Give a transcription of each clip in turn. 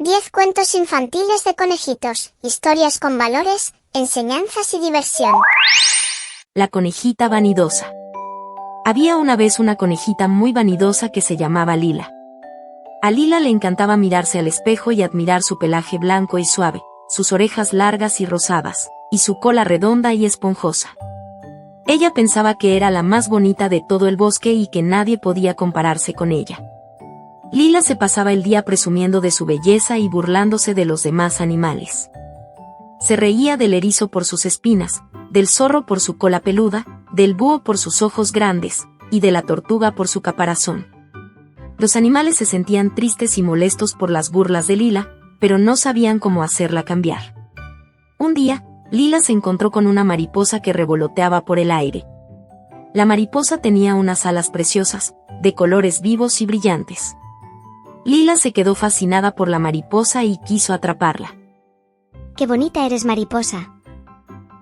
10 cuentos infantiles de conejitos, historias con valores, enseñanzas y diversión. La conejita vanidosa. Había una vez una conejita muy vanidosa que se llamaba Lila. A Lila le encantaba mirarse al espejo y admirar su pelaje blanco y suave, sus orejas largas y rosadas, y su cola redonda y esponjosa. Ella pensaba que era la más bonita de todo el bosque y que nadie podía compararse con ella. Lila se pasaba el día presumiendo de su belleza y burlándose de los demás animales. Se reía del erizo por sus espinas, del zorro por su cola peluda, del búho por sus ojos grandes, y de la tortuga por su caparazón. Los animales se sentían tristes y molestos por las burlas de Lila, pero no sabían cómo hacerla cambiar. Un día, Lila se encontró con una mariposa que revoloteaba por el aire. La mariposa tenía unas alas preciosas, de colores vivos y brillantes. Lila se quedó fascinada por la mariposa y quiso atraparla. ¡Qué bonita eres, mariposa!,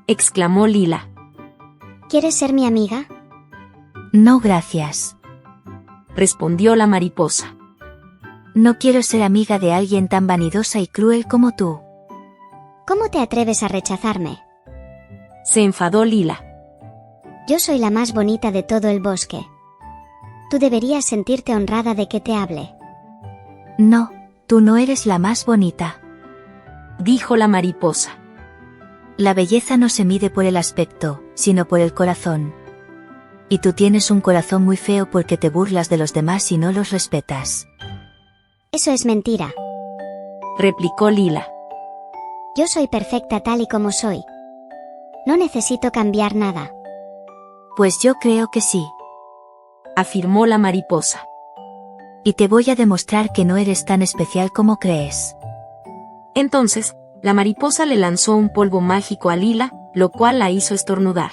exclamó Lila. ¿Quieres ser mi amiga? No, gracias. Respondió la mariposa. No quiero ser amiga de alguien tan vanidosa y cruel como tú. ¿Cómo te atreves a rechazarme? Se enfadó Lila. Yo soy la más bonita de todo el bosque. Tú deberías sentirte honrada de que te hable. No, tú no eres la más bonita, dijo la mariposa. La belleza no se mide por el aspecto, sino por el corazón. Y tú tienes un corazón muy feo porque te burlas de los demás y no los respetas. Eso es mentira. Replicó Lila. Yo soy perfecta tal y como soy. No necesito cambiar nada. Pues yo creo que sí, afirmó la mariposa. Y te voy a demostrar que no eres tan especial como crees. Entonces, la mariposa le lanzó un polvo mágico a Lila, lo cual la hizo estornudar.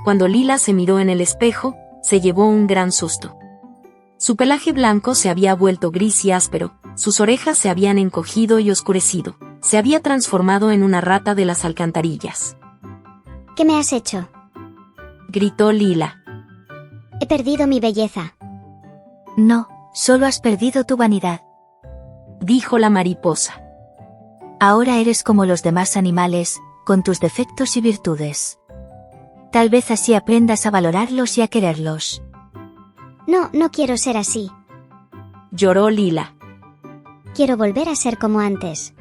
Cuando Lila se miró en el espejo, se llevó un gran susto. Su pelaje blanco se había vuelto gris y áspero, sus orejas se habían encogido y oscurecido, se había transformado en una rata de las alcantarillas. ¿Qué me has hecho?, gritó Lila. He perdido mi belleza. No, solo has perdido tu vanidad, dijo la mariposa. Ahora eres como los demás animales, con tus defectos y virtudes. Tal vez así aprendas a valorarlos y a quererlos. No, no quiero ser así. Lloró Lila. Quiero volver a ser como antes.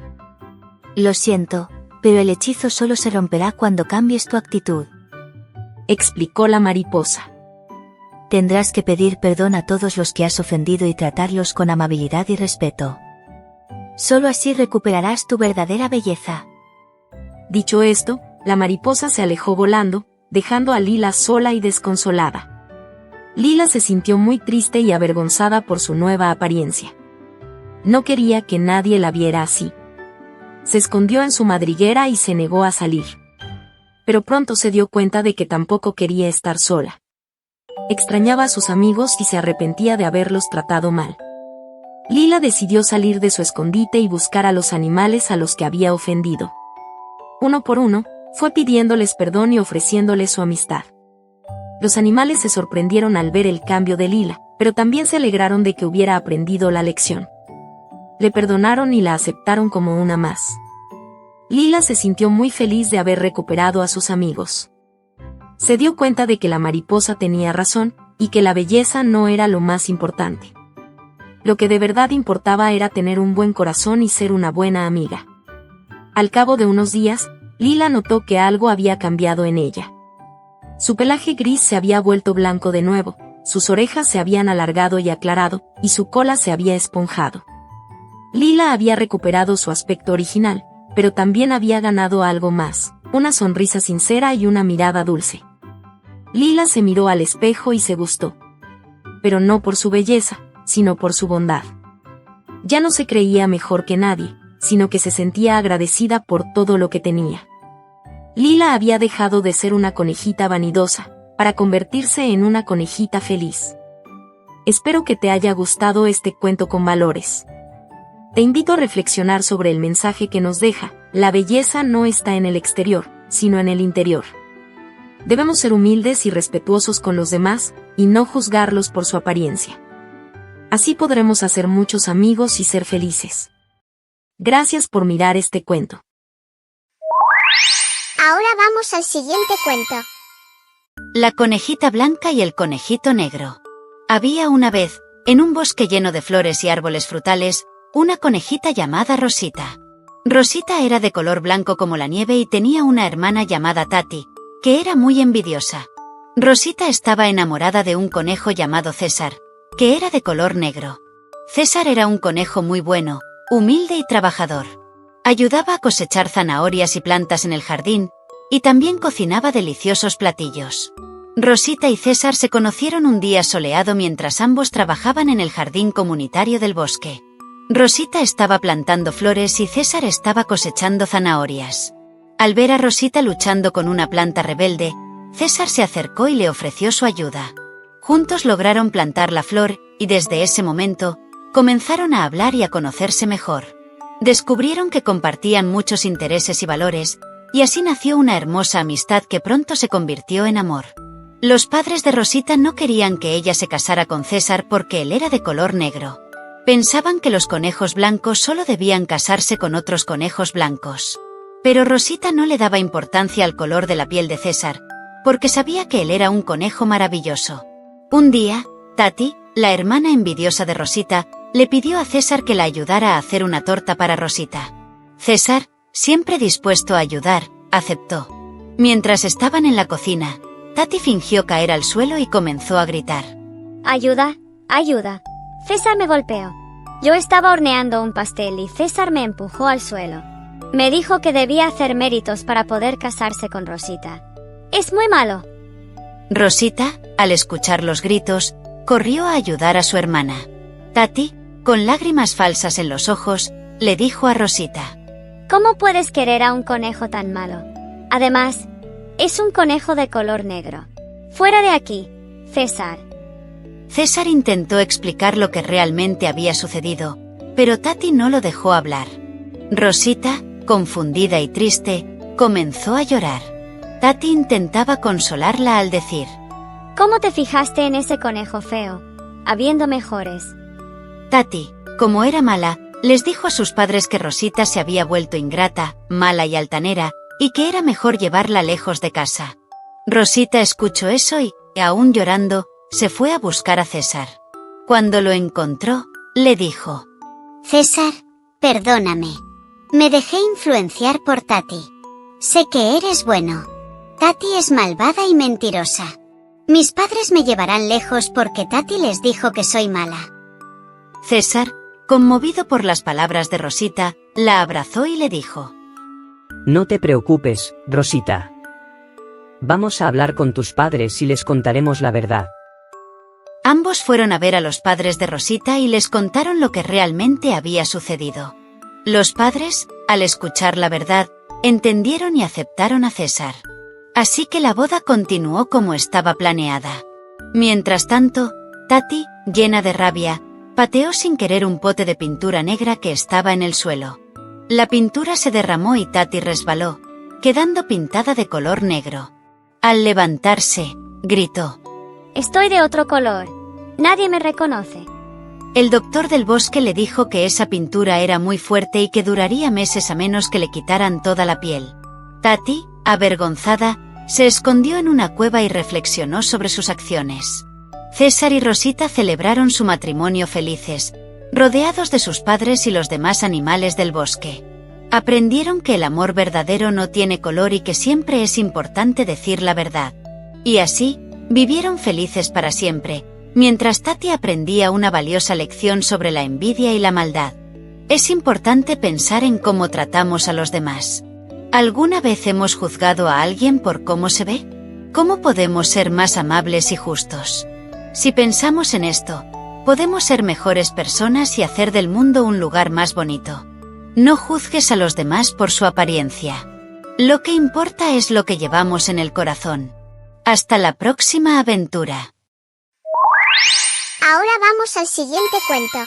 Lo siento, pero el hechizo solo se romperá cuando cambies tu actitud, explicó la mariposa. Tendrás que pedir perdón a todos los que has ofendido y tratarlos con amabilidad y respeto. Solo así recuperarás tu verdadera belleza. Dicho esto, la mariposa se alejó volando, dejando a Lila sola y desconsolada. Lila se sintió muy triste y avergonzada por su nueva apariencia. No quería que nadie la viera así. Se escondió en su madriguera y se negó a salir. Pero pronto se dio cuenta de que tampoco quería estar sola. Extrañaba a sus amigos y se arrepentía de haberlos tratado mal. Lila decidió salir de su escondite y buscar a los animales a los que había ofendido. Uno por uno, fue pidiéndoles perdón y ofreciéndoles su amistad. Los animales se sorprendieron al ver el cambio de Lila, pero también se alegraron de que hubiera aprendido la lección. Le perdonaron y la aceptaron como una más. Lila se sintió muy feliz de haber recuperado a sus amigos. Se dio cuenta de que la mariposa tenía razón, y que la belleza no era lo más importante. Lo que de verdad importaba era tener un buen corazón y ser una buena amiga. Al cabo de unos días, Lila notó que algo había cambiado en ella. Su pelaje gris se había vuelto blanco de nuevo, sus orejas se habían alargado y aclarado, y su cola se había esponjado. Lila había recuperado su aspecto original, pero también había ganado algo más, una sonrisa sincera y una mirada dulce. Lila se miró al espejo y se gustó. Pero no por su belleza, sino por su bondad. Ya no se creía mejor que nadie, sino que se sentía agradecida por todo lo que tenía. Lila había dejado de ser una conejita vanidosa, para convertirse en una conejita feliz. Espero que te haya gustado este cuento con valores. Te invito a reflexionar sobre el mensaje que nos deja: la belleza no está en el exterior, sino en el interior. Debemos ser humildes y respetuosos con los demás, y no juzgarlos por su apariencia. Así podremos hacer muchos amigos y ser felices. Gracias por mirar este cuento. Ahora vamos al siguiente cuento. La conejita blanca y el conejito negro. Había una vez, en un bosque lleno de flores y árboles frutales, una conejita llamada Rosita. Rosita era de color blanco como la nieve y tenía una hermana llamada Tati, que era muy envidiosa. Rosita estaba enamorada de un conejo llamado César, que era de color negro. César era un conejo muy bueno, humilde y trabajador. Ayudaba a cosechar zanahorias y plantas en el jardín, y también cocinaba deliciosos platillos. Rosita y César se conocieron un día soleado mientras ambos trabajaban en el jardín comunitario del bosque. Rosita estaba plantando flores y César estaba cosechando zanahorias. Al ver a Rosita luchando con una planta rebelde, César se acercó y le ofreció su ayuda. Juntos lograron plantar la flor, y desde ese momento, comenzaron a hablar y a conocerse mejor. Descubrieron que compartían muchos intereses y valores, y así nació una hermosa amistad que pronto se convirtió en amor. Los padres de Rosita no querían que ella se casara con César porque él era de color negro. Pensaban que los conejos blancos solo debían casarse con otros conejos blancos. Pero Rosita no le daba importancia al color de la piel de César, porque sabía que él era un conejo maravilloso. Un día, Tati, la hermana envidiosa de Rosita, le pidió a César que la ayudara a hacer una torta para Rosita. César, siempre dispuesto a ayudar, aceptó. Mientras estaban en la cocina, Tati fingió caer al suelo y comenzó a gritar. ¡Ayuda! ¡Ayuda! César me golpeó. Yo estaba horneando un pastel y César me empujó al suelo. Me dijo que debía hacer méritos para poder casarse con Rosita. ¡Es muy malo! Rosita, al escuchar los gritos, corrió a ayudar a su hermana. Tati, con lágrimas falsas en los ojos, le dijo a Rosita. ¿Cómo puedes querer a un conejo tan malo? Además, es un conejo de color negro. ¡Fuera de aquí, César! César intentó explicar lo que realmente había sucedido, pero Tati no lo dejó hablar. Rosita, confundida y triste, comenzó a llorar. Tati intentaba consolarla al decir. ¿Cómo te fijaste en ese conejo feo, habiendo mejores? Tati, como era mala, les dijo a sus padres que Rosita se había vuelto ingrata, mala y altanera, y que era mejor llevarla lejos de casa. Rosita escuchó eso y, aún llorando, se fue a buscar a César. Cuando lo encontró, le dijo. César, perdóname. Me dejé influenciar por Tati. Sé que eres bueno. Tati es malvada y mentirosa. Mis padres me llevarán lejos porque Tati les dijo que soy mala. César, conmovido por las palabras de Rosita, la abrazó y le dijo. No te preocupes, Rosita. Vamos a hablar con tus padres y les contaremos la verdad. Ambos fueron a ver a los padres de Rosita y les contaron lo que realmente había sucedido. Los padres, al escuchar la verdad, entendieron y aceptaron a César. Así que la boda continuó como estaba planeada. Mientras tanto, Tati, llena de rabia, pateó sin querer un pote de pintura negra que estaba en el suelo. La pintura se derramó y Tati resbaló, quedando pintada de color negro. Al levantarse, gritó. Estoy de otro color. Nadie me reconoce. El doctor del bosque le dijo que esa pintura era muy fuerte y que duraría meses a menos que le quitaran toda la piel. Tati, avergonzada, se escondió en una cueva y reflexionó sobre sus acciones. César y Rosita celebraron su matrimonio felices, rodeados de sus padres y los demás animales del bosque. Aprendieron que el amor verdadero no tiene color y que siempre es importante decir la verdad. Y así, vivieron felices para siempre, mientras Tati aprendía una valiosa lección sobre la envidia y la maldad. Es importante pensar en cómo tratamos a los demás. ¿Alguna vez hemos juzgado a alguien por cómo se ve? ¿Cómo podemos ser más amables y justos? Si pensamos en esto, podemos ser mejores personas y hacer del mundo un lugar más bonito. No juzgues a los demás por su apariencia. Lo que importa es lo que llevamos en el corazón. Hasta la próxima aventura. Ahora vamos al siguiente cuento.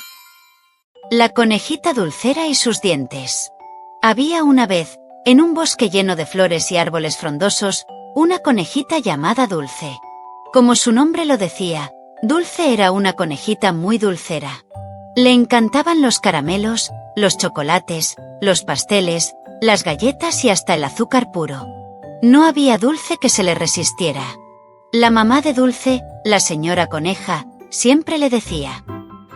La conejita dulcera y sus dientes. Había una vez, en un bosque lleno de flores y árboles frondosos, una conejita llamada Dulce. Como su nombre lo decía, Dulce era una conejita muy dulcera. Le encantaban los caramelos, los chocolates, los pasteles, las galletas y hasta el azúcar puro. No había dulce que se le resistiera. La mamá de Dulce, la señora Coneja, siempre le decía: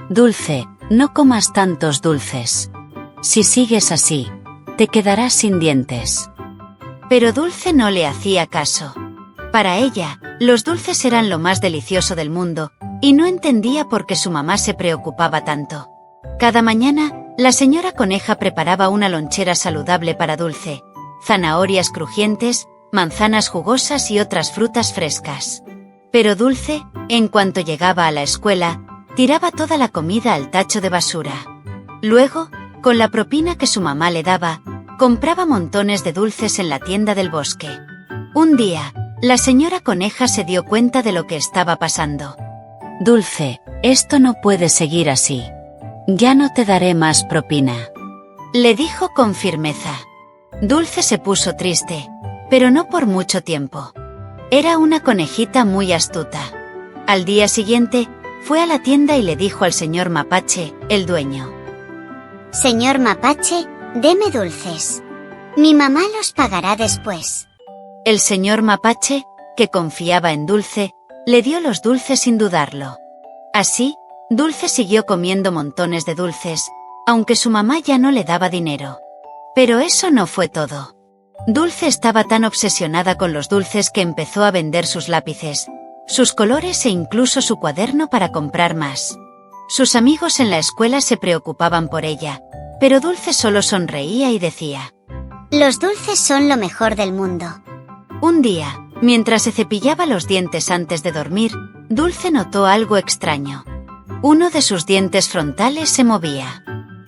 Dulce, no comas tantos dulces. Si sigues así, te quedarás sin dientes. Pero Dulce no le hacía caso. Para ella, los dulces eran lo más delicioso del mundo, y no entendía por qué su mamá se preocupaba tanto. Cada mañana, la señora Coneja preparaba una lonchera saludable para Dulce: zanahorias crujientes, manzanas jugosas y otras frutas frescas. Pero Dulce, en cuanto llegaba a la escuela, tiraba toda la comida al tacho de basura. Luego, con la propina que su mamá le daba, compraba montones de dulces en la tienda del bosque. Un día, la señora Coneja se dio cuenta de lo que estaba pasando. Dulce, esto no puede seguir así. Ya no te daré más propina, le dijo con firmeza. Dulce se puso triste, pero no por mucho tiempo. Era una conejita muy astuta. Al día siguiente, fue a la tienda y le dijo al señor Mapache, el dueño: Señor Mapache, deme dulces. Mi mamá los pagará después. El señor Mapache, que confiaba en Dulce, le dio los dulces sin dudarlo. Así, Dulce siguió comiendo montones de dulces, aunque su mamá ya no le daba dinero. Pero eso no fue todo. Dulce estaba tan obsesionada con los dulces que empezó a vender sus lápices, sus colores e incluso su cuaderno para comprar más. Sus amigos en la escuela se preocupaban por ella, pero Dulce solo sonreía y decía: Los dulces son lo mejor del mundo. Un día, mientras se cepillaba los dientes antes de dormir, Dulce notó algo extraño. Uno de sus dientes frontales se movía.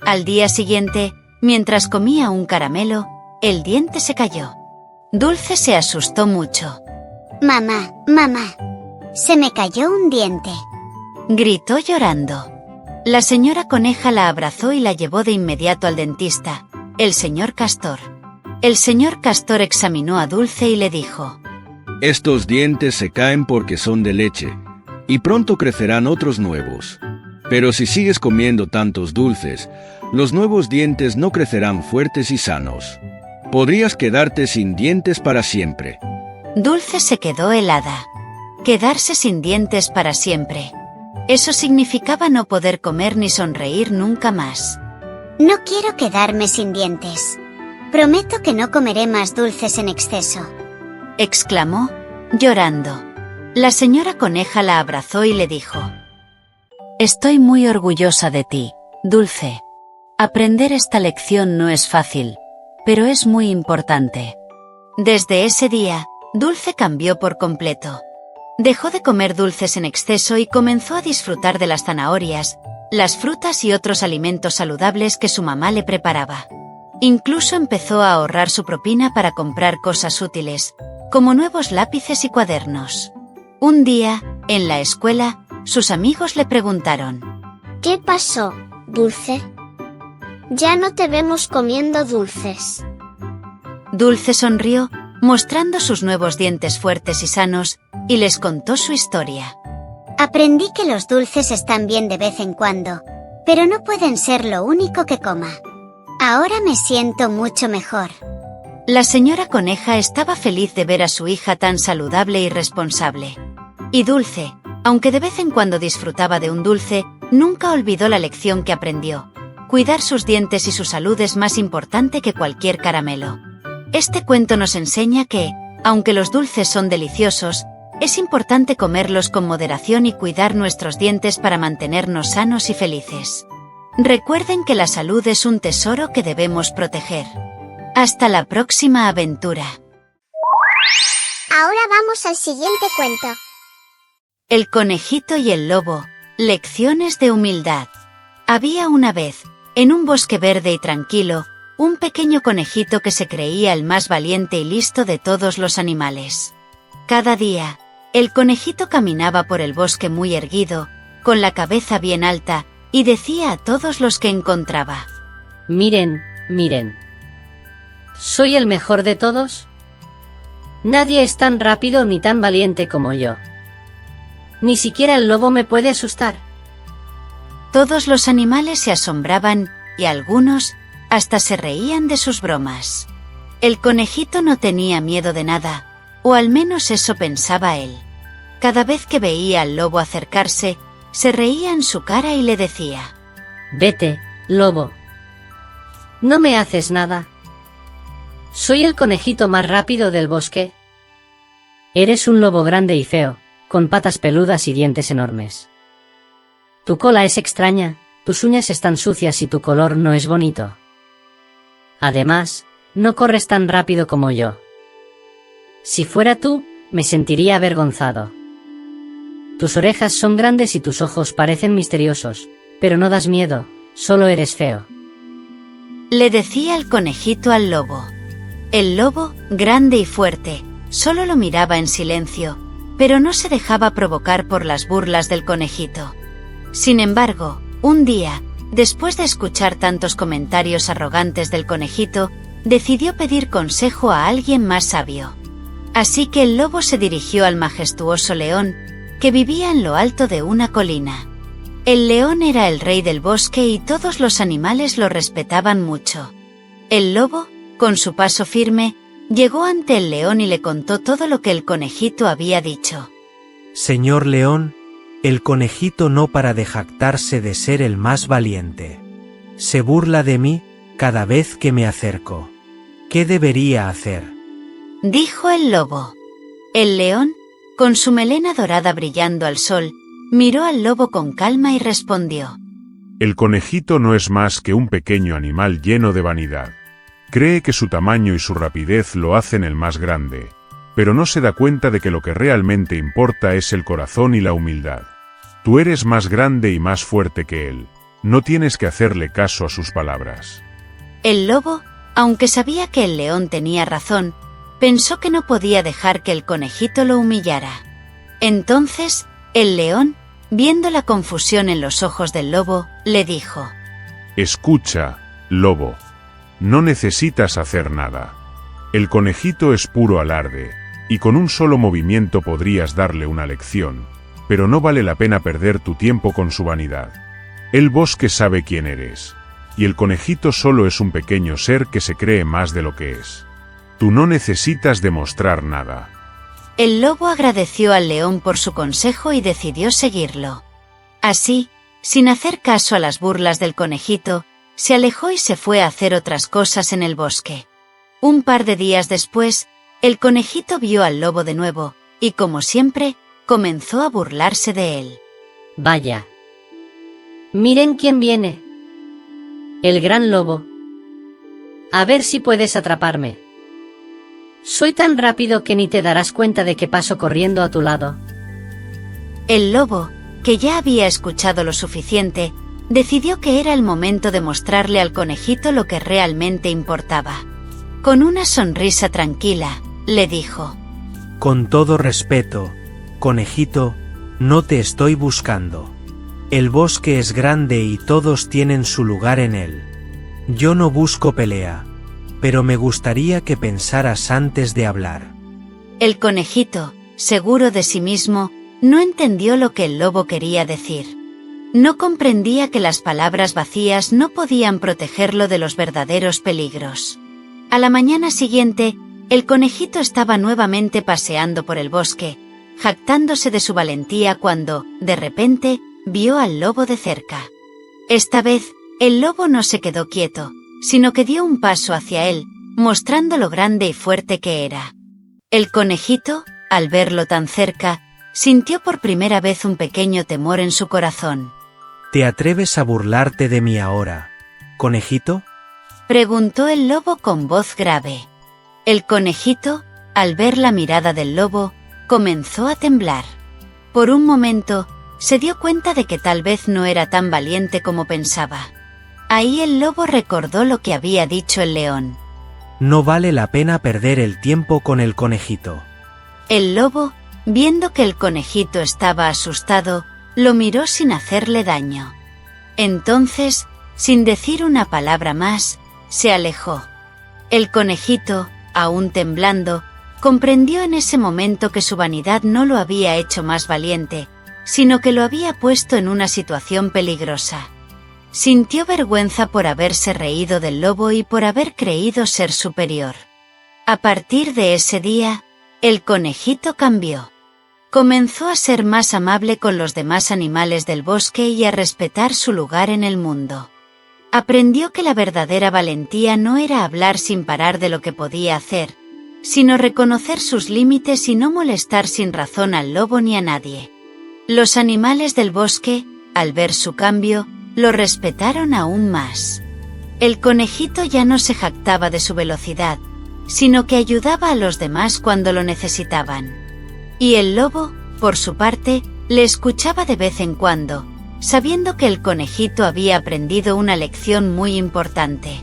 Al día siguiente, mientras comía un caramelo, el diente se cayó. Dulce se asustó mucho. Mamá, mamá, se me cayó un diente. Gritó llorando. La señora Coneja la abrazó y la llevó de inmediato al dentista, el señor Castor. El señor Castor examinó a Dulce y le dijo: Estos dientes se caen porque son de leche, y pronto crecerán otros nuevos. Pero si sigues comiendo tantos dulces, los nuevos dientes no crecerán fuertes y sanos. Podrías quedarte sin dientes para siempre. Dulce se quedó helada. Quedarse sin dientes para siempre. Eso significaba no poder comer ni sonreír nunca más. No quiero quedarme sin dientes. Prometo que no comeré más dulces en exceso, exclamó, llorando. La señora Coneja la abrazó y le dijo: Estoy muy orgullosa de ti, Dulce. Aprender esta lección no es fácil, pero es muy importante. Desde ese día, Dulce cambió por completo. Dejó de comer dulces en exceso y comenzó a disfrutar de las zanahorias, las frutas y otros alimentos saludables que su mamá le preparaba. Incluso empezó a ahorrar su propina para comprar cosas útiles, como nuevos lápices y cuadernos. Un día, en la escuela, sus amigos le preguntaron: ¿Qué pasó, Dulce? Ya no te vemos comiendo dulces. Dulce sonrió, mostrando sus nuevos dientes fuertes y sanos, y les contó su historia. Aprendí que los dulces están bien de vez en cuando, pero no pueden ser lo único que coma. Ahora me siento mucho mejor. La señora Coneja estaba feliz de ver a su hija tan saludable y responsable. Y Dulce, aunque de vez en cuando disfrutaba de un dulce, nunca olvidó la lección que aprendió. Cuidar sus dientes y su salud es más importante que cualquier caramelo. Este cuento nos enseña que, aunque los dulces son deliciosos, es importante comerlos con moderación y cuidar nuestros dientes para mantenernos sanos y felices. Recuerden que la salud es un tesoro que debemos proteger. Hasta la próxima aventura. Ahora vamos al siguiente cuento. El conejito y el lobo. Lecciones de humildad. Había una vez, en un bosque verde y tranquilo, un pequeño conejito que se creía el más valiente y listo de todos los animales. Cada día, el conejito caminaba por el bosque muy erguido, con la cabeza bien alta, y decía a todos los que encontraba: Miren, miren. ¿Soy el mejor de todos? Nadie es tan rápido ni tan valiente como yo. Ni siquiera el lobo me puede asustar. Todos los animales se asombraban y algunos hasta se reían de sus bromas. El conejito no tenía miedo de nada, o al menos eso pensaba él. Cada vez que veía al lobo acercarse, se reía en su cara y le decía: Vete, lobo. No me haces nada. Soy el conejito más rápido del bosque. Eres un lobo grande y feo, con patas peludas y dientes enormes. Tu cola es extraña, tus uñas están sucias y tu color no es bonito. Además, no corres tan rápido como yo. Si fuera tú, me sentiría avergonzado. Tus orejas son grandes y tus ojos parecen misteriosos, pero no das miedo, solo eres feo. Le decía el conejito al lobo. El lobo, grande y fuerte, solo lo miraba en silencio, pero no se dejaba provocar por las burlas del conejito. Sin embargo, un día, después de escuchar tantos comentarios arrogantes del conejito, decidió pedir consejo a alguien más sabio. Así que el lobo se dirigió al majestuoso león, que vivía en lo alto de una colina. El león era el rey del bosque y todos los animales lo respetaban mucho. El lobo, con su paso firme, llegó ante el león y le contó todo lo que el conejito había dicho. Señor león, el conejito no para de jactarse de ser el más valiente. Se burla de mí cada vez que me acerco. ¿Qué debería hacer? Dijo el lobo. El león, con su melena dorada brillando al sol, miró al lobo con calma y respondió: El conejito no es más que un pequeño animal lleno de vanidad. Cree que su tamaño y su rapidez lo hacen el más grande, pero no se da cuenta de que lo que realmente importa es el corazón y la humildad. Tú eres más grande y más fuerte que él. No tienes que hacerle caso a sus palabras. El lobo, aunque sabía que el león tenía razón, pensó que no podía dejar que el conejito lo humillara. Entonces, el león, viendo la confusión en los ojos del lobo, le dijo: Escucha, lobo. No necesitas hacer nada. El conejito es puro alarde, y con un solo movimiento podrías darle una lección, pero no vale la pena perder tu tiempo con su vanidad. El bosque sabe quién eres, y el conejito solo es un pequeño ser que se cree más de lo que es. Tú no necesitas demostrar nada. El lobo agradeció al león por su consejo y decidió seguirlo. Así, sin hacer caso a las burlas del conejito, se alejó y se fue a hacer otras cosas en el bosque. Un par de días después, el conejito vio al lobo de nuevo, y como siempre, comenzó a burlarse de él. Vaya. Miren quién viene. El gran lobo. A ver si puedes atraparme. Soy tan rápido que ni te darás cuenta de que paso corriendo a tu lado. El lobo, que ya había escuchado lo suficiente, decidió que era el momento de mostrarle al conejito lo que realmente importaba. Con una sonrisa tranquila, le dijo: Con todo respeto, conejito, no te estoy buscando. El bosque es grande y todos tienen su lugar en él. Yo no busco pelea, pero me gustaría que pensaras antes de hablar. El conejito, seguro de sí mismo, no entendió lo que el lobo quería decir. No comprendía que las palabras vacías no podían protegerlo de los verdaderos peligros. A la mañana siguiente, el conejito estaba nuevamente paseando por el bosque, jactándose de su valentía cuando, de repente, vio al lobo de cerca. Esta vez, el lobo no se quedó quieto, sino que dio un paso hacia él, mostrando lo grande y fuerte que era. El conejito, al verlo tan cerca, sintió por primera vez un pequeño temor en su corazón. ¿Te atreves a burlarte de mí ahora, conejito? Preguntó el lobo con voz grave. El conejito, al ver la mirada del lobo, comenzó a temblar. Por un momento, se dio cuenta de que tal vez no era tan valiente como pensaba. Ahí el lobo recordó lo que había dicho el león. No vale la pena perder el tiempo con el conejito. El lobo, viendo que el conejito estaba asustado, lo miró sin hacerle daño. Entonces, sin decir una palabra más, se alejó. El conejito, aún temblando, comprendió en ese momento que su vanidad no lo había hecho más valiente, sino que lo había puesto en una situación peligrosa. Sintió vergüenza por haberse reído del lobo y por haber creído ser superior. A partir de ese día, el conejito cambió. Comenzó a ser más amable con los demás animales del bosque y a respetar su lugar en el mundo. Aprendió que la verdadera valentía no era hablar sin parar de lo que podía hacer, sino reconocer sus límites y no molestar sin razón al lobo ni a nadie. Los animales del bosque, al ver su cambio, lo respetaron aún más. El conejito ya no se jactaba de su velocidad, sino que ayudaba a los demás cuando lo necesitaban. Y el lobo, por su parte, le escuchaba de vez en cuando, sabiendo que el conejito había aprendido una lección muy importante.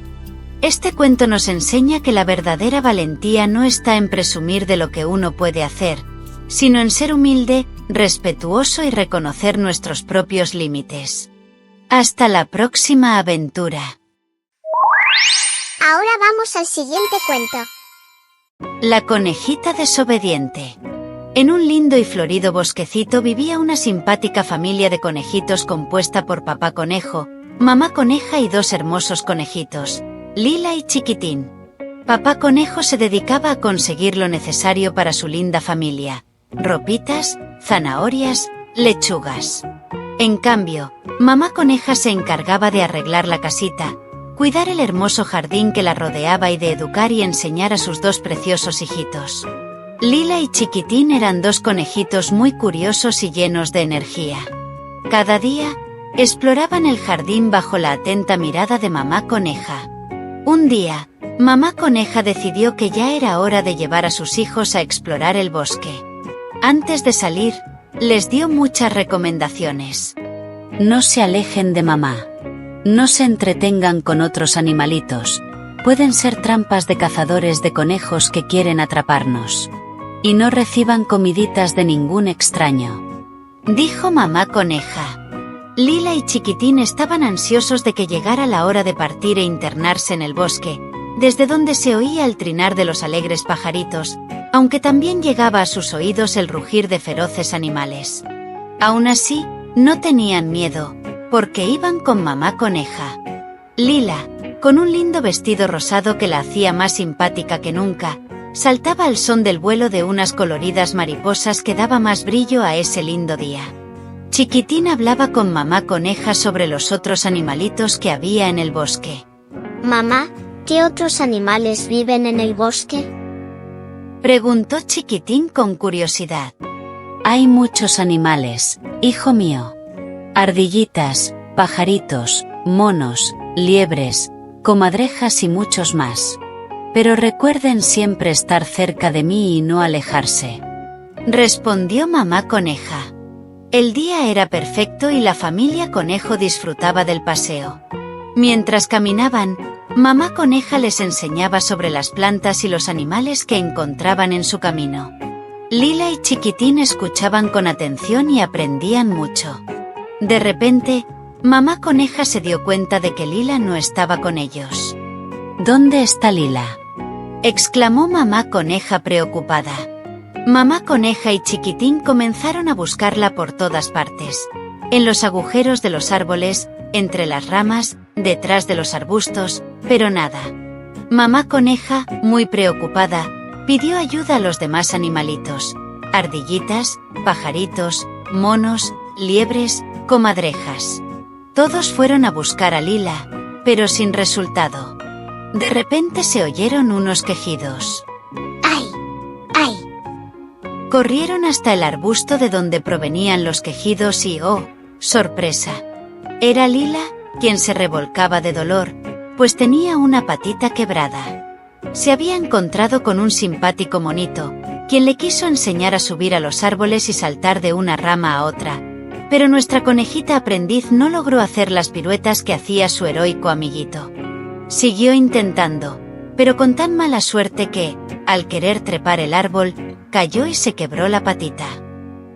Este cuento nos enseña que la verdadera valentía no está en presumir de lo que uno puede hacer, sino en ser humilde, respetuoso y reconocer nuestros propios límites. Hasta la próxima aventura. Ahora vamos al siguiente cuento. La conejita desobediente. En un lindo y florido bosquecito vivía una simpática familia de conejitos compuesta por papá conejo, mamá coneja y dos hermosos conejitos, Lila y Chiquitín. Papá conejo se dedicaba a conseguir lo necesario para su linda familia: ropitas, zanahorias, lechugas. En cambio, mamá coneja se encargaba de arreglar la casita, cuidar el hermoso jardín que la rodeaba y de educar y enseñar a sus dos preciosos hijitos. Lila y Chiquitín eran dos conejitos muy curiosos y llenos de energía. Cada día, exploraban el jardín bajo la atenta mirada de mamá coneja. Un día, mamá coneja decidió que ya era hora de llevar a sus hijos a explorar el bosque. Antes de salir, les dio muchas recomendaciones. No se alejen de mamá. No se entretengan con otros animalitos. Pueden ser trampas de cazadores de conejos que quieren atraparnos. Y no reciban comiditas de ningún extraño, dijo mamá coneja. Lila y Chiquitín estaban ansiosos de que llegara la hora de partir e internarse en el bosque, desde donde se oía el trinar de los alegres pajaritos, aunque también llegaba a sus oídos el rugir de feroces animales. Aún así, no tenían miedo, porque iban con mamá coneja. Lila, con un lindo vestido rosado que la hacía más simpática que nunca, saltaba al son del vuelo de unas coloridas mariposas que daba más brillo a ese lindo día. Chiquitín hablaba con mamá coneja sobre los otros animalitos que había en el bosque. Mamá, ¿qué otros animales viven en el bosque?, preguntó Chiquitín con curiosidad. Hay muchos animales, hijo mío. Ardillitas, pajaritos, monos, liebres, comadrejas y muchos más. Pero recuerden siempre estar cerca de mí y no alejarse, respondió mamá coneja. El día era perfecto y la familia conejo disfrutaba del paseo. Mientras caminaban, mamá coneja les enseñaba sobre las plantas y los animales que encontraban en su camino. Lila y Chiquitín escuchaban con atención y aprendían mucho. De repente, mamá coneja se dio cuenta de que Lila no estaba con ellos. ¿Dónde está Lila?, exclamó mamá coneja preocupada. Mamá coneja y Chiquitín comenzaron a buscarla por todas partes. En los agujeros de los árboles, entre las ramas, detrás de los arbustos, pero nada. Mamá coneja, muy preocupada, pidió ayuda a los demás animalitos: ardillitas, pajaritos, monos, liebres, comadrejas. Todos fueron a buscar a Lila, pero sin resultado. De repente se oyeron unos quejidos. ¡Ay! ¡Ay! Corrieron hasta el arbusto de donde provenían los quejidos y ¡oh, sorpresa! Era Lila, quien se revolcaba de dolor, pues tenía una patita quebrada. Se había encontrado con un simpático monito, quien le quiso enseñar a subir a los árboles y saltar de una rama a otra, pero nuestra conejita aprendiz no logró hacer las piruetas que hacía su heroico amiguito. Siguió intentando, pero con tan mala suerte que, al querer trepar el árbol, cayó y se quebró la patita.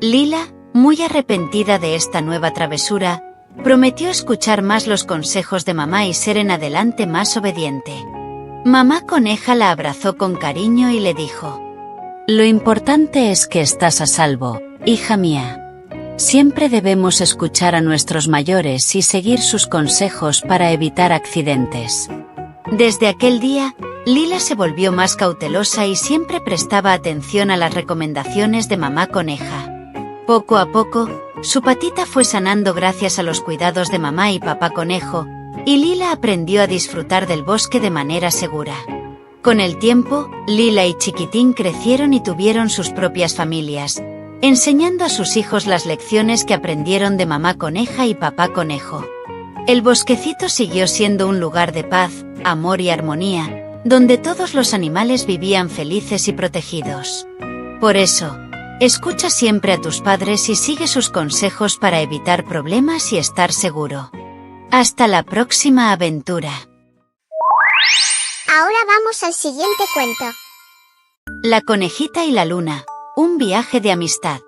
Lila, muy arrepentida de esta nueva travesura, prometió escuchar más los consejos de mamá y ser en adelante más obediente. Mamá coneja la abrazó con cariño y le dijo: lo importante es que estás a salvo, hija mía. Siempre debemos escuchar a nuestros mayores y seguir sus consejos para evitar accidentes. Desde aquel día, Lila se volvió más cautelosa y siempre prestaba atención a las recomendaciones de mamá coneja. Poco a poco, su patita fue sanando gracias a los cuidados de mamá y papá conejo, y Lila aprendió a disfrutar del bosque de manera segura. Con el tiempo, Lila y Chiquitín crecieron y tuvieron sus propias familias, enseñando a sus hijos las lecciones que aprendieron de mamá coneja y papá conejo. El bosquecito siguió siendo un lugar de paz, amor y armonía, donde todos los animales vivían felices y protegidos. Por eso, escucha siempre a tus padres y sigue sus consejos para evitar problemas y estar seguro. Hasta la próxima aventura. Ahora vamos al siguiente cuento. La conejita y la luna, un viaje de amistad.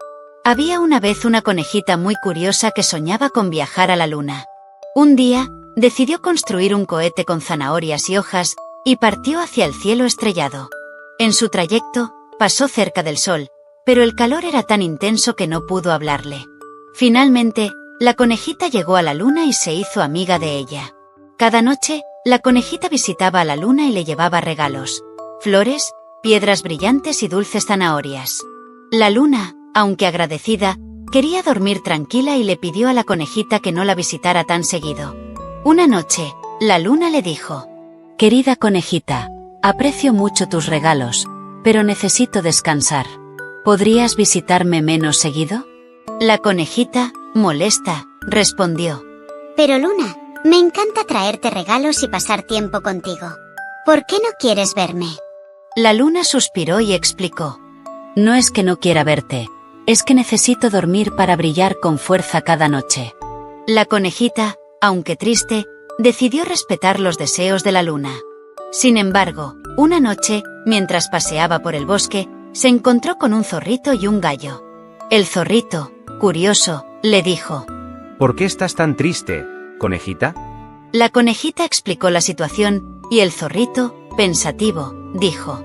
Había una vez una conejita muy curiosa que soñaba con viajar a la luna. Un día, decidió construir un cohete con zanahorias y hojas, y partió hacia el cielo estrellado. En su trayecto, pasó cerca del sol, pero el calor era tan intenso que no pudo hablarle. Finalmente, la conejita llegó a la luna y se hizo amiga de ella. Cada noche, la conejita visitaba a la luna y le llevaba regalos: flores, piedras brillantes y dulces zanahorias. La luna, aunque agradecida, quería dormir tranquila y le pidió a la conejita que no la visitara tan seguido. Una noche, la luna le dijo: «Querida conejita, aprecio mucho tus regalos, pero necesito descansar. ¿Podrías visitarme menos seguido?». La conejita, molesta, respondió: Pero Luna, me encanta traerte regalos y pasar tiempo contigo. ¿Por qué no quieres verme? La luna suspiró y explicó: «No es que no quiera verte, es que necesito dormir para brillar con fuerza cada noche». La conejita, aunque triste, decidió respetar los deseos de la luna. Sin embargo, una noche, mientras paseaba por el bosque, se encontró con un zorrito y un gallo. El zorrito, curioso, le dijo: ¿Por qué estás tan triste, conejita? La conejita explicó la situación, y el zorrito, pensativo, dijo: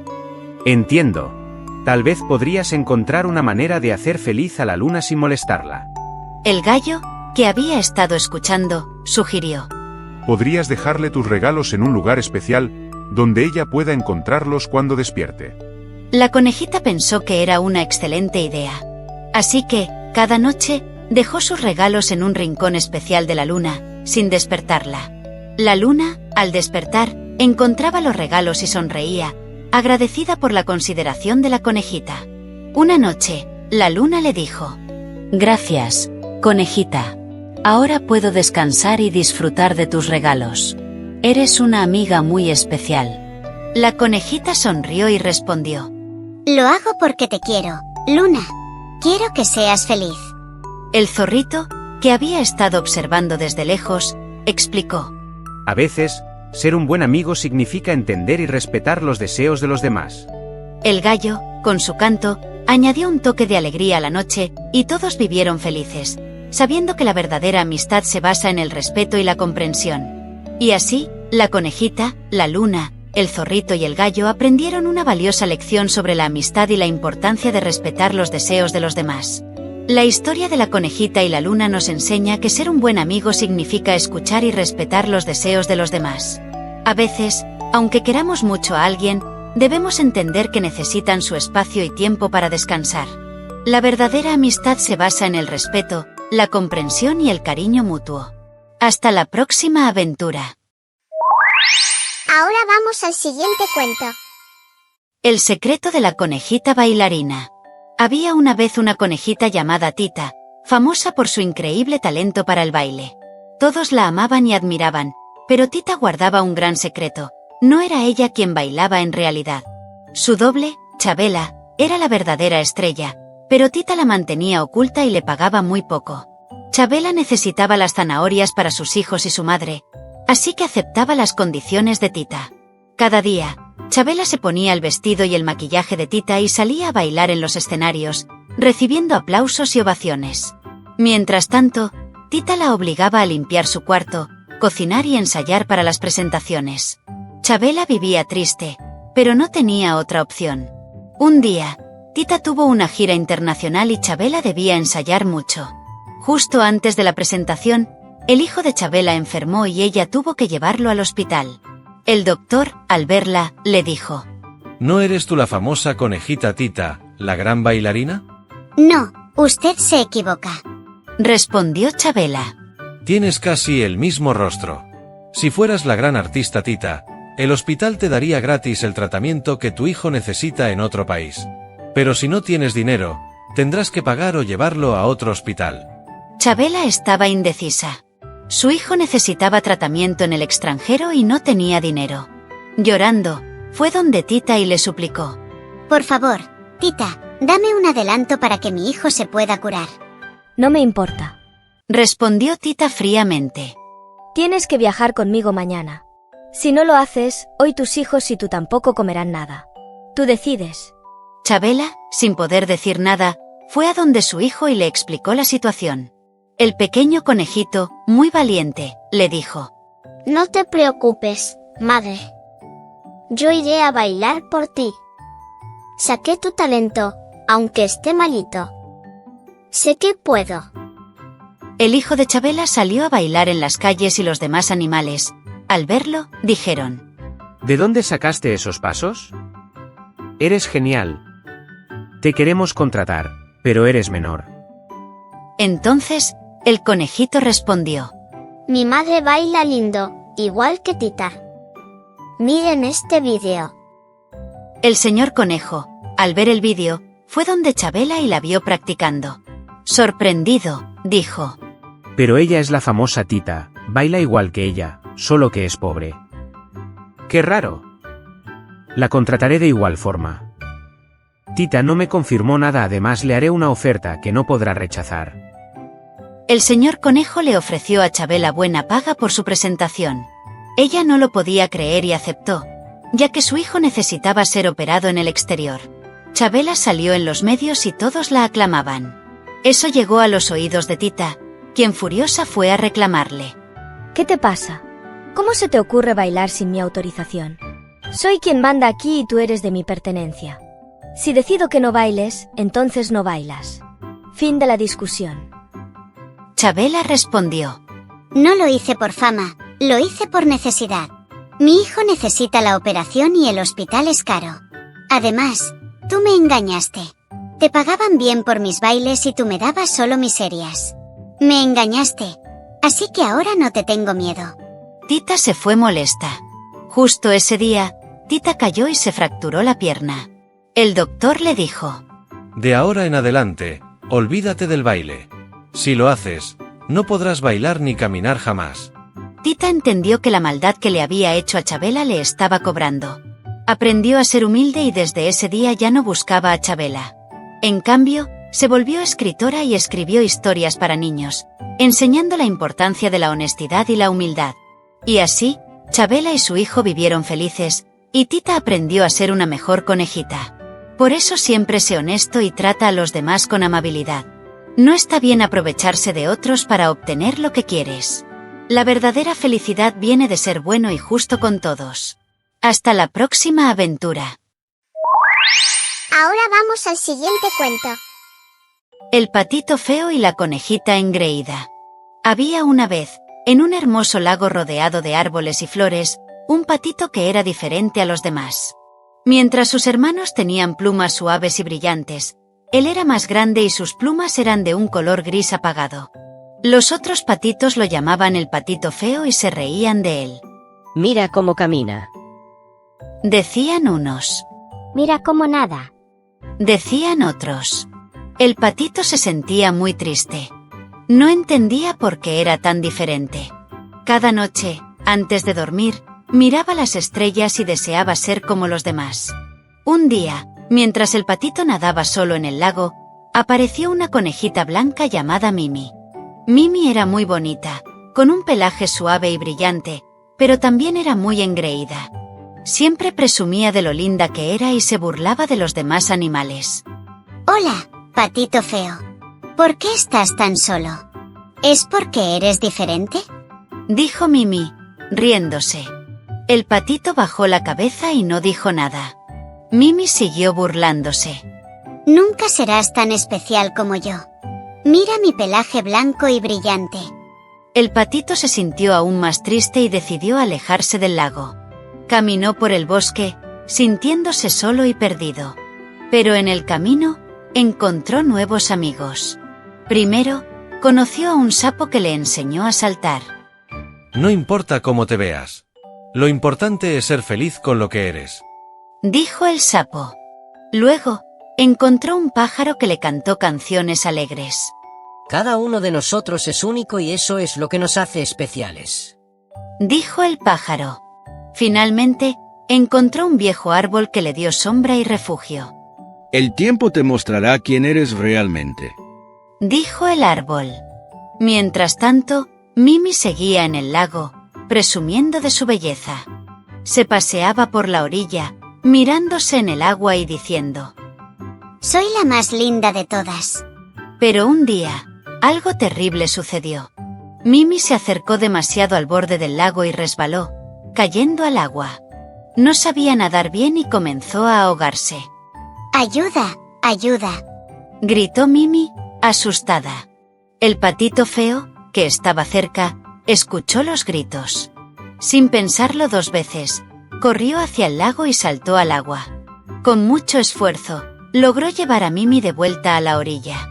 Entiendo. Tal vez podrías encontrar una manera de hacer feliz a la luna sin molestarla. El gallo, que había estado escuchando, sugirió: Podrías dejarle tus regalos en un lugar especial, donde ella pueda encontrarlos cuando despierte. La conejita pensó que era una excelente idea. Así que, cada noche, dejó sus regalos en un rincón especial de la luna, sin despertarla. La luna, al despertar, encontraba los regalos y sonreía, agradecida por la consideración de la conejita. Una noche, la luna le dijo: «Gracias, conejita. Ahora puedo descansar y disfrutar de tus regalos. Eres una amiga muy especial». La conejita sonrió y respondió: Lo hago porque te quiero, Luna. Quiero que seas feliz. El zorrito, que había estado observando desde lejos, explicó: A veces, ser un buen amigo significa entender y respetar los deseos de los demás. El gallo, con su canto, añadió un toque de alegría a la noche, y todos vivieron felices, sabiendo que la verdadera amistad se basa en el respeto y la comprensión. Y así, la conejita, la luna, el zorrito y el gallo aprendieron una valiosa lección sobre la amistad y la importancia de respetar los deseos de los demás. La historia de la conejita y la luna nos enseña que ser un buen amigo significa escuchar y respetar los deseos de los demás. A veces, aunque queramos mucho a alguien, debemos entender que necesitan su espacio y tiempo para descansar. La verdadera amistad se basa en el respeto, la comprensión y el cariño mutuo. Hasta la próxima aventura. Ahora vamos al siguiente cuento. El secreto de la conejita bailarina. Había una vez una conejita llamada Tita, famosa por su increíble talento para el baile. Todos la amaban y admiraban, pero Tita guardaba un gran secreto: no era ella quien bailaba en realidad. Su doble, Chabela, era la verdadera estrella, pero Tita la mantenía oculta y le pagaba muy poco. Chabela necesitaba las zanahorias para sus hijos y su madre, así que aceptaba las condiciones de Tita. Cada día, Chabela se ponía el vestido y el maquillaje de Tita y salía a bailar en los escenarios, recibiendo aplausos y ovaciones. Mientras tanto, Tita la obligaba a limpiar su cuarto, cocinar y ensayar para las presentaciones. Chabela vivía triste, pero no tenía otra opción. Un día, Tita tuvo una gira internacional y Chabela debía ensayar mucho. Justo antes de la presentación, el hijo de Chabela enfermó y ella tuvo que llevarlo al hospital. El doctor, al verla, le dijo: ¿No eres tú la famosa conejita Tita, la gran bailarina? No, usted se equivoca. Respondió Chabela. Tienes casi el mismo rostro. Si fueras la gran artista Tita, el hospital te daría gratis el tratamiento que tu hijo necesita en otro país. Pero si no tienes dinero, tendrás que pagar o llevarlo a otro hospital. Chabela estaba indecisa. Su hijo necesitaba tratamiento en el extranjero y no tenía dinero. Llorando, fue donde Tita y le suplicó: Por favor, Tita, dame un adelanto para que mi hijo se pueda curar. No me importa. Respondió Tita fríamente. Tienes que viajar conmigo mañana. Si no lo haces, hoy tus hijos y tú tampoco comerán nada. Tú decides. Chabela, sin poder decir nada, fue a donde su hijo y le explicó la situación. El pequeño conejito, muy valiente, le dijo: No te preocupes, madre. Yo iré a bailar por ti. Saqué tu talento, aunque esté malito. Sé que puedo. El hijo de Chabela salió a bailar en las calles y los demás animales, al verlo, dijeron: ¿De dónde sacaste esos pasos? Eres genial. Te queremos contratar, pero eres menor. Entonces, el conejito respondió: Mi madre baila lindo, igual que Tita. Miren este vídeo. El señor conejo, al ver el vídeo, fue donde Chabela y la vio practicando. Sorprendido, dijo: Pero ella es la famosa Tita, baila igual que ella, solo que es pobre. ¡Qué raro! La contrataré de igual forma. Tita no me confirmó nada, además le haré una oferta que no podrá rechazar. El señor conejo le ofreció a Chabela buena paga por su presentación. Ella no lo podía creer y aceptó, ya que su hijo necesitaba ser operado en el exterior. Chabela salió en los medios y todos la aclamaban. Eso llegó a los oídos de Tita, quien furiosa fue a reclamarle. ¿Qué te pasa? ¿Cómo se te ocurre bailar sin mi autorización? Soy quien manda aquí y tú eres de mi pertenencia. Si decido que no bailes, entonces no bailas. Fin de la discusión. Chabela respondió: No lo hice por fama, lo hice por necesidad. Mi hijo necesita la operación y el hospital es caro. Además, tú me engañaste. Te pagaban bien por mis bailes y tú me dabas solo miserias. Me engañaste. Así que ahora no te tengo miedo. Tita se fue molesta. Justo ese día, Tita cayó y se fracturó la pierna. El doctor le dijo: De ahora en adelante, olvídate del baile. Si lo haces, no podrás bailar ni caminar jamás. Tita entendió que la maldad que le había hecho a Chabela le estaba cobrando. Aprendió a ser humilde y desde ese día ya no buscaba a Chabela. En cambio, se volvió escritora y escribió historias para niños, enseñando la importancia de la honestidad y la humildad. Y así, Chabela y su hijo vivieron felices, y Tita aprendió a ser una mejor conejita. Por eso siempre sé honesto y trata a los demás con amabilidad. No está bien aprovecharse de otros para obtener lo que quieres. La verdadera felicidad viene de ser bueno y justo con todos. Hasta la próxima aventura. Ahora vamos al siguiente cuento. El patito feo y la conejita engreída. Había una vez, en un hermoso lago rodeado de árboles y flores, un patito que era diferente a los demás. Mientras sus hermanos tenían plumas suaves y brillantes, él era más grande y sus plumas eran de un color gris apagado. Los otros patitos lo llamaban el patito feo y se reían de él. Mira cómo camina. Decían unos. Mira cómo nada. Decían otros. El patito se sentía muy triste. No entendía por qué era tan diferente. Cada noche, antes de dormir, miraba las estrellas y deseaba ser como los demás. Un día, mientras el patito nadaba solo en el lago, apareció una conejita blanca llamada Mimi. Mimi era muy bonita, con un pelaje suave y brillante, pero también era muy engreída. Siempre presumía de lo linda que era y se burlaba de los demás animales. Hola, patito feo. ¿Por qué estás tan solo? ¿Es porque eres diferente? Dijo Mimi, riéndose. El patito bajó la cabeza y no dijo nada. Mimi siguió burlándose. Nunca serás tan especial como yo. Mira mi pelaje blanco y brillante. El patito se sintió aún más triste y decidió alejarse del lago. Caminó por el bosque, sintiéndose solo y perdido. Pero en el camino, encontró nuevos amigos. Primero, conoció a un sapo que le enseñó a saltar. No importa cómo te veas. Lo importante es ser feliz con lo que eres, dijo el sapo. Luego, encontró un pájaro que le cantó canciones alegres. Cada uno de nosotros es único y eso es lo que nos hace especiales, dijo el pájaro. Finalmente, encontró un viejo árbol que le dio sombra y refugio. El tiempo te mostrará quién eres realmente, dijo el árbol. Mientras tanto, Mimi seguía en el lago, presumiendo de su belleza. Se paseaba por la orilla, mirándose en el agua y diciendo: Soy la más linda de todas. Pero un día, algo terrible sucedió. Mimi se acercó demasiado al borde del lago y resbaló, cayendo al agua. No sabía nadar bien y comenzó a ahogarse. ¡Ayuda! ¡Ayuda! Gritó Mimi, asustada. El patito feo, que estaba cerca, escuchó los gritos. Sin pensarlo 2 veces, corrió hacia el lago y saltó al agua. Con mucho esfuerzo, logró llevar a Mimi de vuelta a la orilla.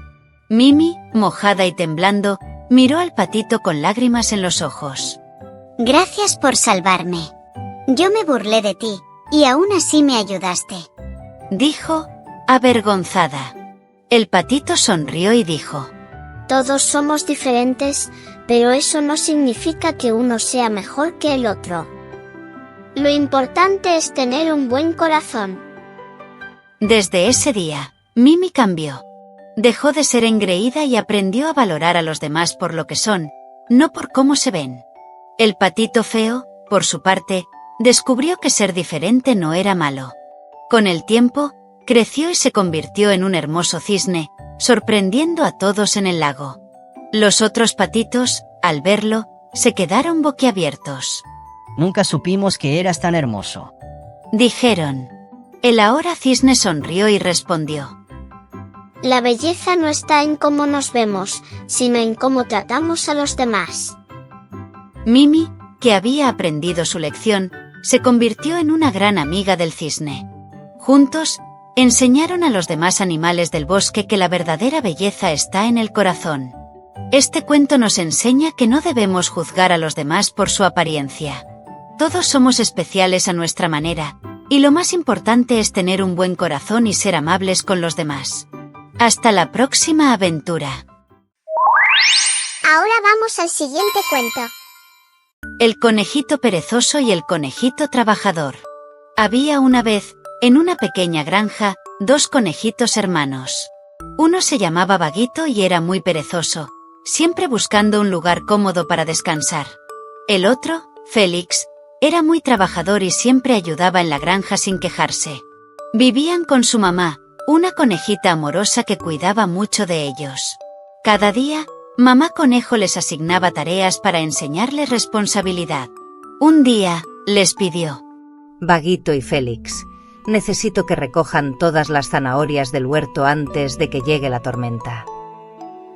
Mimi, mojada y temblando, miró al patito con lágrimas en los ojos. Gracias por salvarme. Yo me burlé de ti, y aún así me ayudaste, dijo, avergonzada. El patito sonrió y dijo: Todos somos diferentes, pero eso no significa que uno sea mejor que el otro. Lo importante es tener un buen corazón. Desde ese día, Mimi cambió. Dejó de ser engreída y aprendió a valorar a los demás por lo que son, no por cómo se ven. El patito feo, por su parte, descubrió que ser diferente no era malo. Con el tiempo, creció y se convirtió en un hermoso cisne, sorprendiendo a todos en el lago. Los otros patitos, al verlo, se quedaron boquiabiertos. Nunca supimos que eras tan hermoso, dijeron. El ahora cisne sonrió y respondió: La belleza no está en cómo nos vemos, sino en cómo tratamos a los demás. Mimi, que había aprendido su lección, se convirtió en una gran amiga del cisne. Juntos, enseñaron a los demás animales del bosque que la verdadera belleza está en el corazón. Este cuento nos enseña que no debemos juzgar a los demás por su apariencia. Todos somos especiales a nuestra manera, y lo más importante es tener un buen corazón y ser amables con los demás. Hasta la próxima aventura. Ahora vamos al siguiente cuento. El conejito perezoso y el conejito trabajador. Había una vez, en una pequeña granja, 2 conejitos hermanos. Uno se llamaba Vaguito y era muy perezoso, siempre buscando un lugar cómodo para descansar. El otro, Félix, era muy trabajador y siempre ayudaba en la granja sin quejarse. Vivían con su mamá, una conejita amorosa que cuidaba mucho de ellos. Cada día, mamá conejo les asignaba tareas para enseñarles responsabilidad. Un día, les pidió: Vaguito y Félix, necesito que recojan todas las zanahorias del huerto antes de que llegue la tormenta.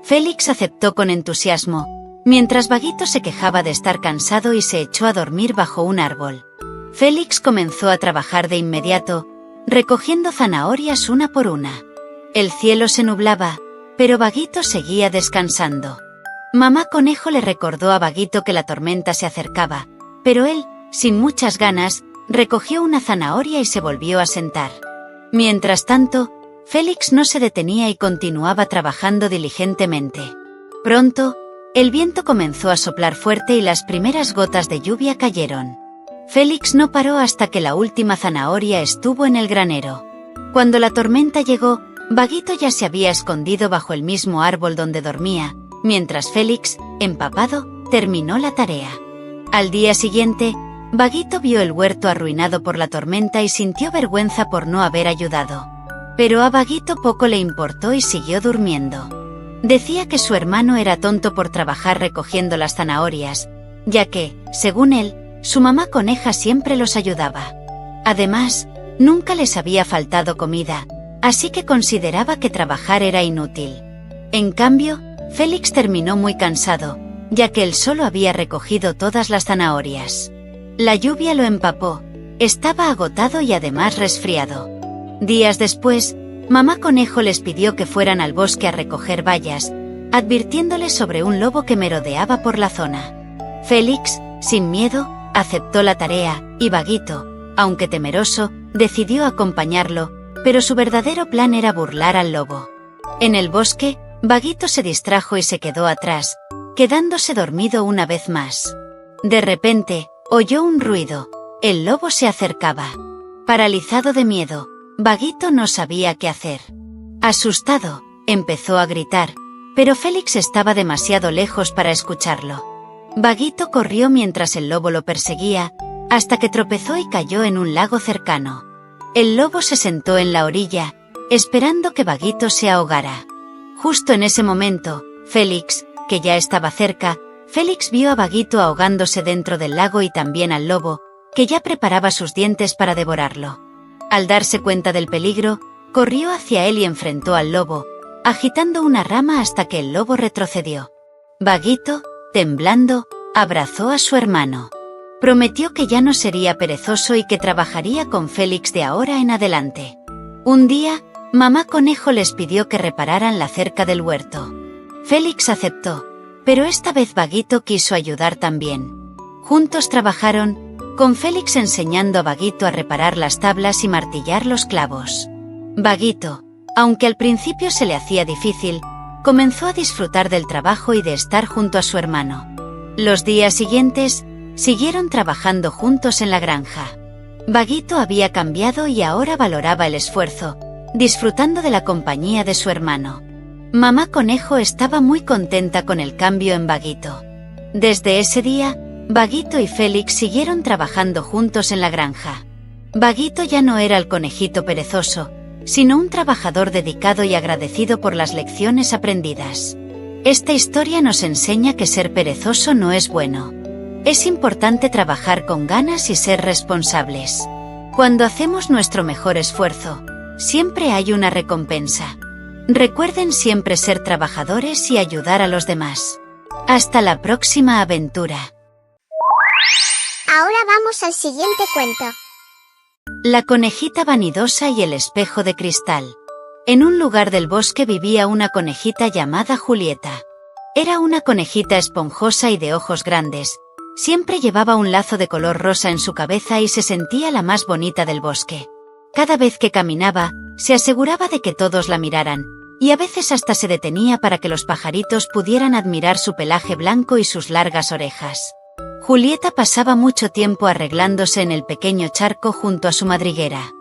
Félix aceptó con entusiasmo, mientras Vaguito se quejaba de estar cansado y se echó a dormir bajo un árbol. Félix comenzó a trabajar de inmediato, recogiendo zanahorias una por una. El cielo se nublaba, pero Vaguito seguía descansando. Mamá conejo le recordó a Vaguito que la tormenta se acercaba, pero él, sin muchas ganas, recogió una zanahoria y se volvió a sentar. Mientras tanto, Félix no se detenía y continuaba trabajando diligentemente. Pronto, el viento comenzó a soplar fuerte y las primeras gotas de lluvia cayeron. Félix no paró hasta que la última zanahoria estuvo en el granero. Cuando la tormenta llegó, Vaguito ya se había escondido bajo el mismo árbol donde dormía, mientras Félix, empapado, terminó la tarea. Al día siguiente, Vaguito vio el huerto arruinado por la tormenta y sintió vergüenza por no haber ayudado. Pero a Vaguito poco le importó y siguió durmiendo. Decía que su hermano era tonto por trabajar recogiendo las zanahorias, ya que, según él, su mamá coneja siempre los ayudaba. Además, nunca les había faltado comida, así que consideraba que trabajar era inútil. En cambio, Félix terminó muy cansado, ya que él solo había recogido todas las zanahorias. La lluvia lo empapó, estaba agotado y además resfriado. Días después, Mamá Conejo les pidió que fueran al bosque a recoger bayas, advirtiéndoles sobre un lobo que merodeaba por la zona. Félix, sin miedo, aceptó la tarea, y Vaguito, aunque temeroso, decidió acompañarlo, pero su verdadero plan era burlar al lobo. En el bosque, Vaguito se distrajo y se quedó atrás, quedándose dormido una vez más. De repente, oyó un ruido. El lobo se acercaba. Paralizado de miedo, Vaguito no sabía qué hacer. Asustado, empezó a gritar, pero Félix estaba demasiado lejos para escucharlo. Vaguito corrió mientras el lobo lo perseguía, hasta que tropezó y cayó en un lago cercano. El lobo se sentó en la orilla, esperando que Vaguito se ahogara. Justo en ese momento, Félix, que ya estaba cerca, Félix vio a Vaguito ahogándose dentro del lago y también al lobo, que ya preparaba sus dientes para devorarlo. Al darse cuenta del peligro, corrió hacia él y enfrentó al lobo, agitando una rama hasta que el lobo retrocedió. Vaguito, temblando, abrazó a su hermano. Prometió que ya no sería perezoso y que trabajaría con Félix de ahora en adelante. Un día, Mamá Conejo les pidió que repararan la cerca del huerto. Félix aceptó, pero esta vez Vaguito quiso ayudar también. Juntos trabajaron, con Félix enseñando a Vaguito a reparar las tablas y martillar los clavos. Vaguito, aunque al principio se le hacía difícil, comenzó a disfrutar del trabajo y de estar junto a su hermano. Los días siguientes, siguieron trabajando juntos en la granja. Vaguito había cambiado y ahora valoraba el esfuerzo, disfrutando de la compañía de su hermano. Mamá Conejo estaba muy contenta con el cambio en Vaguito. Desde ese día, Vaguito y Félix siguieron trabajando juntos en la granja. Vaguito ya no era el conejito perezoso, sino un trabajador dedicado y agradecido por las lecciones aprendidas. Esta historia nos enseña que ser perezoso no es bueno. Es importante trabajar con ganas y ser responsables. Cuando hacemos nuestro mejor esfuerzo, siempre hay una recompensa. Recuerden siempre ser trabajadores y ayudar a los demás. Hasta la próxima aventura. Ahora vamos al siguiente cuento. La conejita vanidosa y el espejo de cristal. En un lugar del bosque vivía una conejita llamada Julieta. Era una conejita esponjosa y de ojos grandes. Siempre llevaba un lazo de color rosa en su cabeza y se sentía la más bonita del bosque. Cada vez que caminaba, se aseguraba de que todos la miraran, y a veces hasta se detenía para que los pajaritos pudieran admirar su pelaje blanco y sus largas orejas. Julieta pasaba mucho tiempo arreglándose en el pequeño charco junto a su madriguera.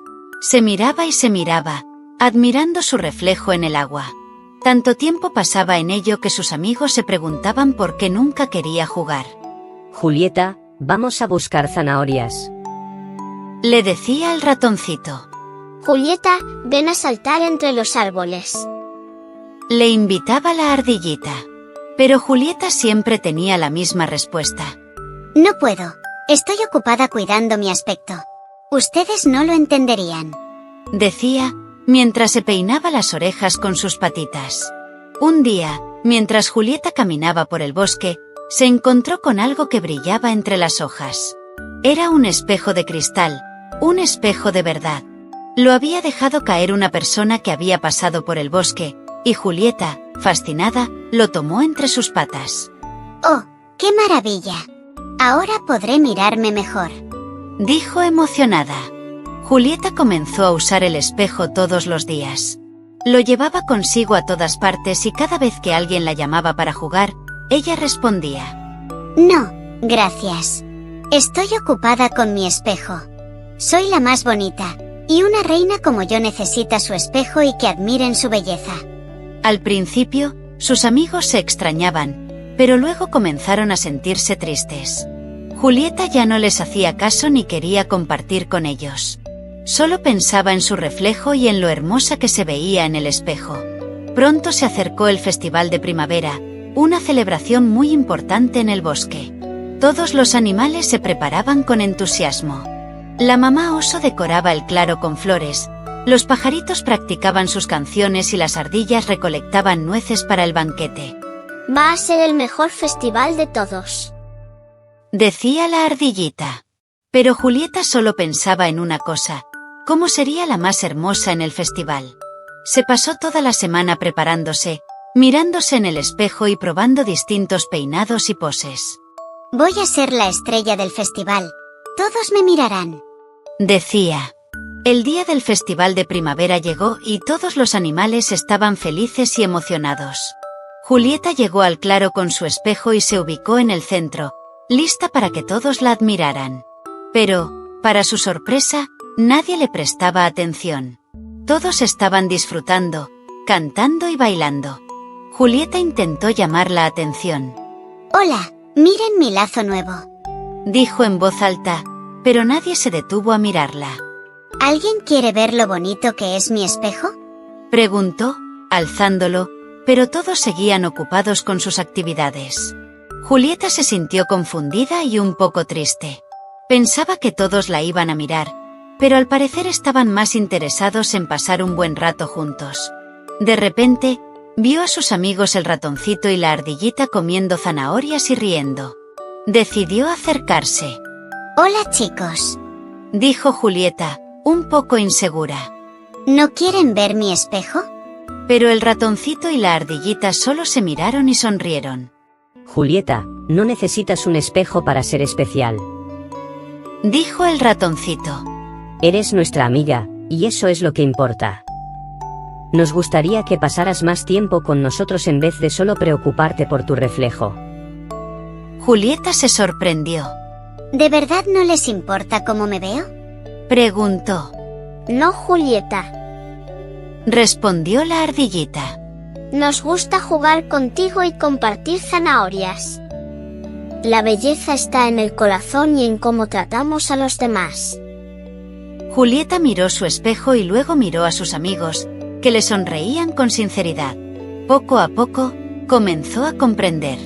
Se miraba y se miraba, admirando su reflejo en el agua. Tanto tiempo pasaba en ello que sus amigos se preguntaban por qué nunca quería jugar. Julieta, vamos a buscar zanahorias. Le decía el ratoncito. Julieta, ven a saltar entre los árboles. Le invitaba la ardillita. Pero Julieta siempre tenía la misma respuesta. No puedo. Estoy ocupada cuidando mi aspecto. Ustedes no lo entenderían. Decía, mientras se peinaba las orejas con sus patitas. Un día, mientras Julieta caminaba por el bosque, se encontró con algo que brillaba entre las hojas. Era un espejo de cristal, un espejo de verdad. Lo había dejado caer una persona que había pasado por el bosque, y Julieta, fascinada, lo tomó entre sus patas. ¡Oh, qué maravilla! Ahora podré mirarme mejor, dijo emocionada. Julieta comenzó a usar el espejo todos los días. Lo llevaba consigo a todas partes y cada vez que alguien la llamaba para jugar, ella respondía. No, gracias. Estoy ocupada con mi espejo. Soy la más bonita, y una reina como yo necesita su espejo y que admiren su belleza. Al principio, sus amigos se extrañaban, pero luego comenzaron a sentirse tristes. Julieta ya no les hacía caso ni quería compartir con ellos. Solo pensaba en su reflejo y en lo hermosa que se veía en el espejo. Pronto se acercó el Festival de Primavera, una celebración muy importante en el bosque. Todos los animales se preparaban con entusiasmo. La mamá oso decoraba el claro con flores, Los pajaritos practicaban sus canciones y las ardillas recolectaban nueces para el banquete. Va a ser el mejor festival de todos, decía la ardillita. Pero Julieta solo pensaba en una cosa: cómo sería la más hermosa en el festival. Se pasó toda la semana preparándose, mirándose en el espejo y probando distintos peinados y poses. Voy a ser la estrella del festival. Todos me mirarán, decía. El día del festival de primavera llegó y todos los animales estaban felices y emocionados. Julieta llegó al claro con su espejo y se ubicó en el centro, lista para que todos la admiraran. Pero, para su sorpresa, nadie le prestaba atención. Todos estaban disfrutando, cantando y bailando. Julieta intentó llamar la atención. Hola, miren mi lazo nuevo, dijo en voz alta, pero nadie se detuvo a mirarla. ¿Alguien quiere ver lo bonito que es mi espejo? Preguntó, alzándolo, pero todos seguían ocupados con sus actividades. Julieta se sintió confundida y un poco triste. Pensaba que todos la iban a mirar, pero al parecer estaban más interesados en pasar un buen rato juntos. De repente, vio a sus amigos el ratoncito y la ardillita comiendo zanahorias y riendo. Decidió acercarse. Hola chicos, dijo Julieta, un poco insegura. ¿No quieren ver mi espejo? Pero el ratoncito y la ardillita solo se miraron y sonrieron. Julieta, no necesitas un espejo para ser especial, dijo el ratoncito. Eres nuestra amiga, y eso es lo que importa. Nos gustaría que pasaras más tiempo con nosotros en vez de solo preocuparte por tu reflejo. Julieta se sorprendió. ¿De verdad no les importa cómo me veo? Preguntó. No, Julieta. Respondió la ardillita. Nos gusta jugar contigo y compartir zanahorias. La belleza está en el corazón y en cómo tratamos a los demás. Julieta miró su espejo y luego miró a sus amigos, que le sonreían con sinceridad. Poco a poco, comenzó a comprender.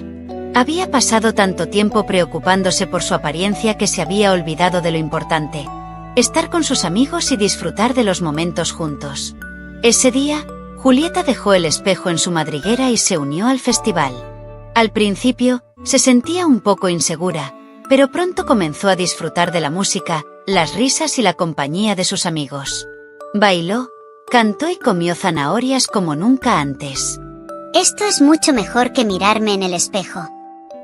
Había pasado tanto tiempo preocupándose por su apariencia que se había olvidado de lo importante: estar con sus amigos y disfrutar de los momentos juntos. Ese día, Julieta dejó el espejo en su madriguera y se unió al festival. Al principio, se sentía un poco insegura, pero pronto comenzó a disfrutar de la música, las risas y la compañía de sus amigos. Bailó, cantó y comió zanahorias como nunca antes. Esto es mucho mejor que mirarme en el espejo,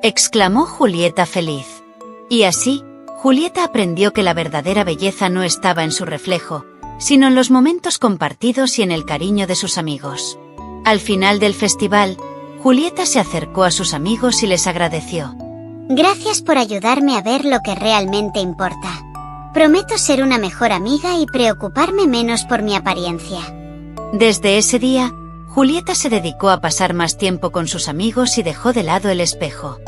exclamó Julieta feliz. Y así, Julieta aprendió que la verdadera belleza no estaba en su reflejo, sino en los momentos compartidos y en el cariño de sus amigos. Al final del festival, Julieta se acercó a sus amigos y les agradeció. Gracias por ayudarme a ver lo que realmente importa. Prometo ser una mejor amiga y preocuparme menos por mi apariencia. Desde ese día, Julieta se dedicó a pasar más tiempo con sus amigos y dejó de lado el espejo.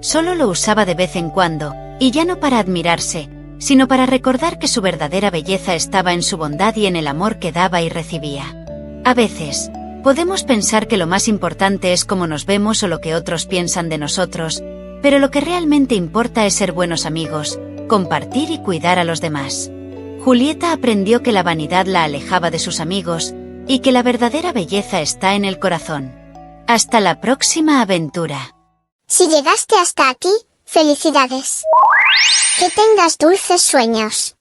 Solo lo usaba de vez en cuando, y ya no para admirarse, sino para recordar que su verdadera belleza estaba en su bondad y en el amor que daba y recibía. A veces, podemos pensar que lo más importante es cómo nos vemos o lo que otros piensan de nosotros, pero lo que realmente importa es ser buenos amigos, compartir y cuidar a los demás. Julieta aprendió que la vanidad la alejaba de sus amigos, y que la verdadera belleza está en el corazón. Hasta la próxima aventura. Si llegaste hasta aquí, felicidades. Que tengas dulces sueños.